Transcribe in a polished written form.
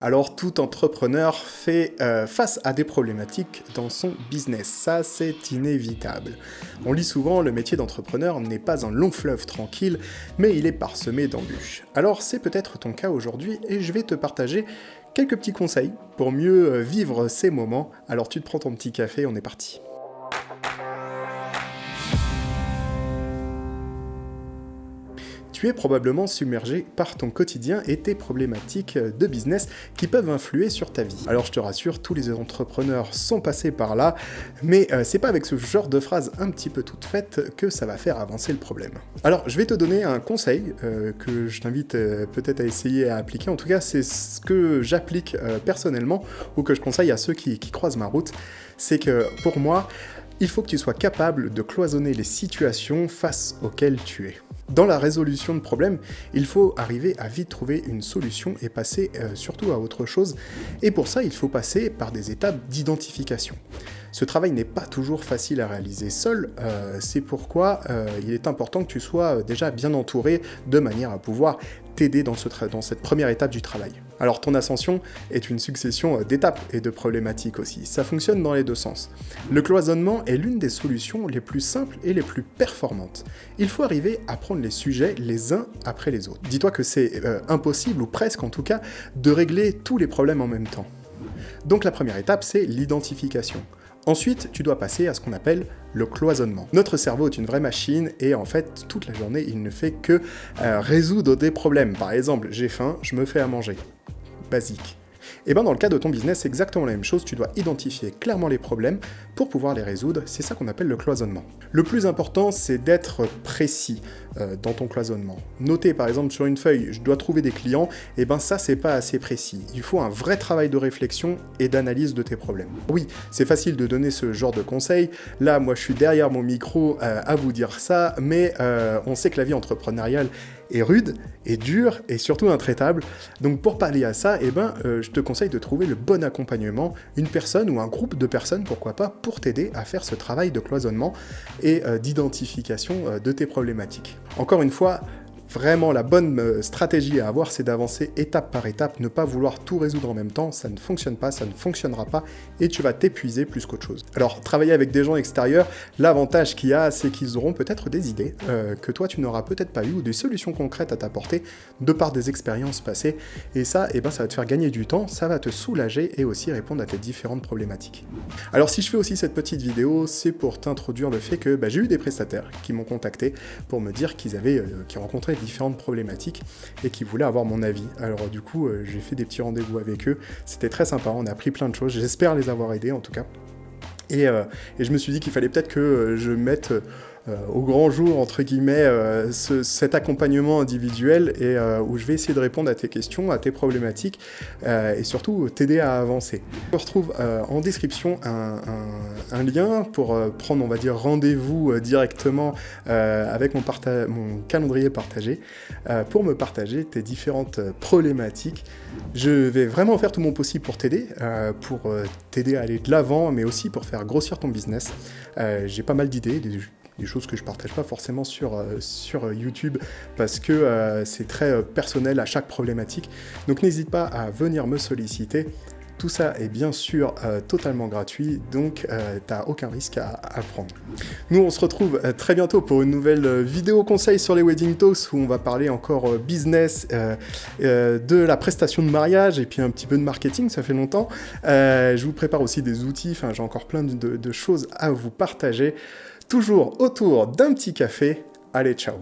Alors tout entrepreneur fait face à des problématiques dans son business, ça c'est inévitable. On lit souvent le métier d'entrepreneur n'est pas un long fleuve tranquille, mais il est parsemé d'embûches. Alors c'est peut-être ton cas aujourd'hui et je vais te partager quelques petits conseils pour mieux vivre ces moments. Alors tu te prends ton petit café, on est parti. Tu es probablement submergé par ton quotidien et tes problématiques de business qui peuvent influer sur ta vie. Alors je te rassure, tous les entrepreneurs sont passés par là, mais c'est pas avec ce genre de phrase un petit peu toute faite que ça va faire avancer le problème. Alors je vais te donner un conseil que je t'invite peut-être à essayer à appliquer. En tout cas, c'est ce que j'applique personnellement ou que je conseille à ceux qui croisent ma route. C'est que pour moi, il faut que tu sois capable de cloisonner les situations face auxquelles tu es. Dans la résolution de problèmes, il faut arriver à vite trouver une solution et passer surtout à autre chose. Et pour ça, il faut passer par des étapes d'identification. Ce travail n'est pas toujours facile à réaliser seul, c'est pourquoi il est important que tu sois déjà bien entouré de manière à pouvoir t'aider dans cette première étape du travail. Alors ton ascension est une succession d'étapes et de problématiques aussi. Ça fonctionne dans les deux sens. Le cloisonnement est l'une des solutions les plus simples et les plus performantes. Il faut arriver à prendre les sujets les uns après les autres. Dis-toi que c'est impossible, ou presque en tout cas, de régler tous les problèmes en même temps. Donc la première étape, c'est l'identification. Ensuite, tu dois passer à ce qu'on appelle le cloisonnement. Notre cerveau est une vraie machine et en fait, toute la journée, il ne fait que résoudre des problèmes. Par exemple, j'ai faim, je me fais à manger. Basique. Et bien dans le cas de ton business, c'est exactement la même chose, tu dois identifier clairement les problèmes pour pouvoir les résoudre, c'est ça qu'on appelle le cloisonnement. Le plus important, c'est d'être précis dans ton cloisonnement. Noter par exemple sur une feuille, je dois trouver des clients, et ben ça c'est pas assez précis. Il faut un vrai travail de réflexion et d'analyse de tes problèmes. Oui, c'est facile de donner ce genre de conseils, là moi je suis derrière mon micro à vous dire ça, mais on sait que la vie entrepreneuriale est rude, est dure et surtout intraitable. Donc pour pallier à ça, je te conseille de trouver le bon accompagnement, une personne ou un groupe de personnes, pourquoi pas, pour t'aider à faire ce travail de cloisonnement et d'identification de tes problématiques. Encore une fois, vraiment, la bonne stratégie à avoir, c'est d'avancer étape par étape, ne pas vouloir tout résoudre en même temps, ça ne fonctionne pas, ça ne fonctionnera pas, et tu vas t'épuiser plus qu'autre chose. Alors, travailler avec des gens extérieurs, l'avantage qu'il y a, c'est qu'ils auront peut-être des idées que toi, tu n'auras peut-être pas eues, ou des solutions concrètes à t'apporter, de par des expériences passées, et ça, ça va te faire gagner du temps, ça va te soulager, et aussi répondre à tes différentes problématiques. Alors, si je fais aussi cette petite vidéo, c'est pour t'introduire le fait que j'ai eu des prestataires qui m'ont contacté pour me dire qu'ils rencontraient différentes problématiques et qui voulaient avoir mon avis. Alors du coup, j'ai fait des petits rendez-vous avec eux, c'était très sympa, on a appris plein de choses, j'espère les avoir aidés en tout cas. Et je me suis dit qu'il fallait peut-être que je mette au grand jour, entre guillemets, cet accompagnement individuel et où je vais essayer de répondre à tes questions, à tes problématiques et surtout t'aider à avancer. Je retrouve en description un lien pour prendre, on va dire, rendez-vous directement avec mon calendrier partagé pour me partager tes différentes problématiques. Je vais vraiment faire tout mon possible pour t'aider à aller de l'avant, mais aussi pour faire grossir ton business. J'ai pas mal d'idées, des choses que je partage pas forcément sur YouTube parce que c'est très personnel à chaque problématique. Donc n'hésite pas à venir me solliciter. Tout ça est bien sûr totalement gratuit, donc t'as aucun risque à prendre. Nous, on se retrouve très bientôt pour une nouvelle vidéo conseil sur les Wedding Talks où on va parler encore business, de la prestation de mariage et puis un petit peu de marketing, ça fait longtemps. Je vous prépare aussi des outils, j'ai encore plein de choses à vous partager. Toujours autour d'un petit café. Allez, ciao!